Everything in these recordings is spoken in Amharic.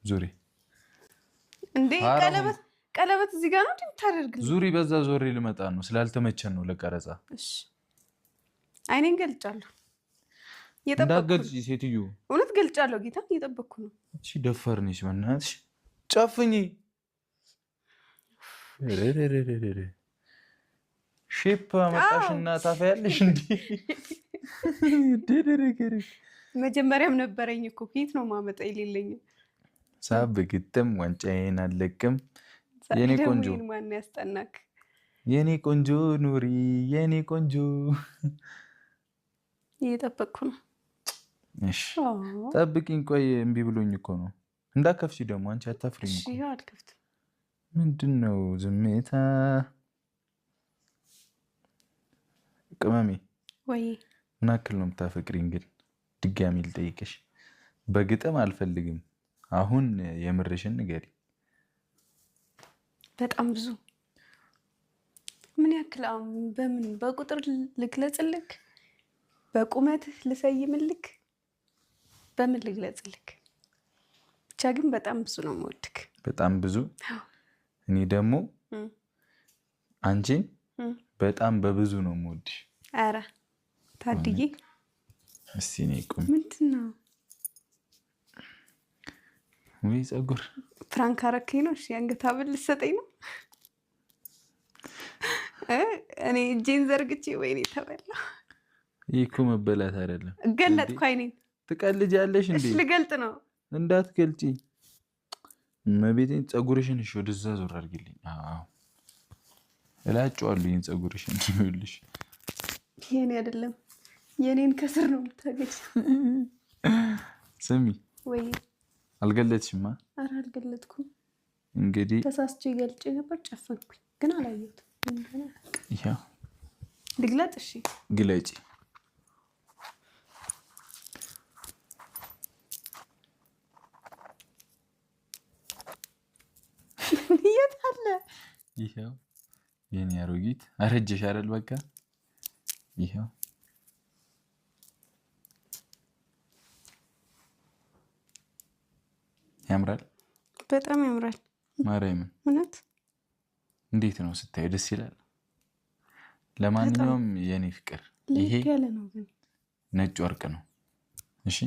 ዙሪ እንዴ ቀለበት እዚህ ጋር ነው እንድታደርግልኝ ዙሪ በዛ ዞሪ ልመጣ ነው ስላልተመቸን ነው ለቀረጻ እሺ አይኔን ገልጫለሁ እንዳገልጪ ሴትዮ እውነት ገልጫለሁ ጌታ እየጠበቅኩ ነው እሺ ደፈርንሽ በእናትሽ ጨፍኝ ሼፕ አመጣሽና ታፈያለሽ እንዴ ደደረገረ መጀመሪያም ነበረኝ እኮ ፊት ነው ማመጣ ይልልኝ ሳብ ግጥም ዋንጫዬን አለቅም የኔ ቆንጆ ማን ያስጠናክ የኔ ቆንጆ ኑሪ የኔ ቆንጆ እየጠበቅኩ ነው እሺ ጠብቂኝ ቆይ እምቢ ብሎኝ እኮ ነው እንዳከፍሽ ደግሞ አንቺ አታፍሪኝ እሺ አልከፍትም ምንድነው ዝምታ ቅመሜ ወይ ምናክል ነው የምታፈቅሪኝ ግን ድጋሚ ልጠይቅሽ በግጥም አልፈልግም አሁን የምርሽን ንገሪ በጣም ብዙ ምን ያክል በምን በቁጥር ልግለጽልክ በቁመት ልሰይምልክ በምን ልግለጽልክ ብቻ ግን በጣም ብዙ ነው የምወድክ በጣም ብዙ እኔ ደግሞ አንቺን በጣም በብዙ ነው የምወድሽ አረ ታድዬ እስቲ ነይ ቁም ምንድነው ወይ ጸጉር ፍራንክ አረከኝ ነው እሺ አንገት ሐብል ልትሰጠኝ ነው እኔ እጄን ዘርግቼ ወይኔ ተበላ ይኩ መበላት አይደለም ገለጥኩ አይኔን ትቀልጃለሽ እንዴ እሺ ልገልጥ ነው እንዳትገልጪ መቤቴን ጸጉርሽን እሺ ወደዛ ዞር አድርጊልኝ አዎ እላጭዋለሁ ይሄን ጸጉርሽን ይኸውልሽ የኔ አይደለም የኔን ከስር ነው የምታገኝ ስሚ ወይ አልገለጥሽማ ኧረ አልገለጥኩም እንግዲህ ተሳስቼ ገልጬ ነበር ጨፈንኩኝ ግን አላየሁትም ይሄው ልግለጥ እሺ ግለጪ የታለ ይሄው የኔ አሮጊት አረጀሽ አይደል በቃ ይሄው ያምራል በጣም ያምራል ማርያም እውነት እንዴት ነው ስታይ ደስ ይላል ለማንኛውም የኔ ፍቅር ይሄ ያለ ነው ግን ነጭ ወርቅ ነው እሺ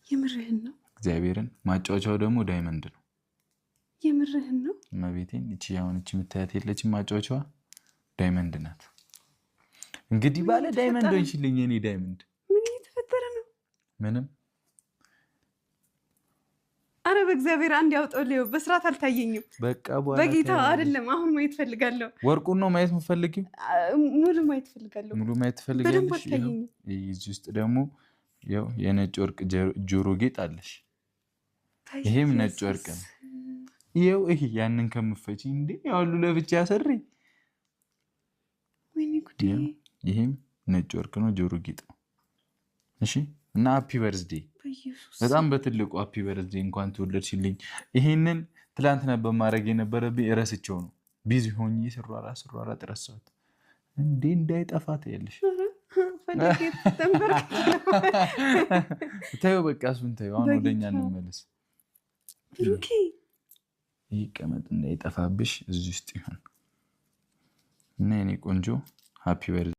የምርህን ነው እግዚአብሔርን ማጫወቻው ደግሞ ዳይመንድ ነው የምርህን ነው ማቤቴን እቺ ያውን እቺ ምታያት የለችም ማጫወቻዋ ዳይመንድ ናት እንግዲህ ባለ ዳይመንድ ሆንሽልኝ የኔ ዳይመንድ ምን እየተፈጠረ ነው ምንም አረ በእግዚአብሔር አንድ ያውጣልኝ በስራት አልታየኝም በቃ በጌታ አይደለም አሁን ማየት ፈልጋለሁ ወርቁን ነው ማየት የምፈልጊው ሙሉ ማየት ፈልጋለሁ ሙሉ ማየት ፈልጋለሽ እዚህ ውስጥ ደግሞ ያው የነጭ ወርቅ ጆሮ ጌጥ አለሽ ይሄም ነጭ ወርቅ ነው ይሄው ይሄ ያንን ከምፈጪ እንዴ ያሉ ለብቻ ያሰሪ ወይኔ ጉዴ ይሄም ነጭ ወርቅ ነው ጆሮ ጌጥ ነው እሺ እና ሃፒ በርዝዴይ በኢየሱስ በጣም በትልቁ ሃፒ በርዝዴይ እንኳን ተወለድሽልኝ ይሄንን ትላንት ነበር ማድረግ የነበረብኝ እረስቸው ነው ቢዚ ሆኜ ስሯራ ጥረሳት እንዴ እንዳይጠፋት ያለሽ ፈለገት ተንበርክ ታዩ በቃ እሱን ታዩ አሁን ወደኛ እንመለስ ብሩኬ ይቀመጥ እንዳይጠፋብሽ እዚህ ውስጥ ይሁን እና የኔ ቆንጆ ሃፒ በርዝዴይ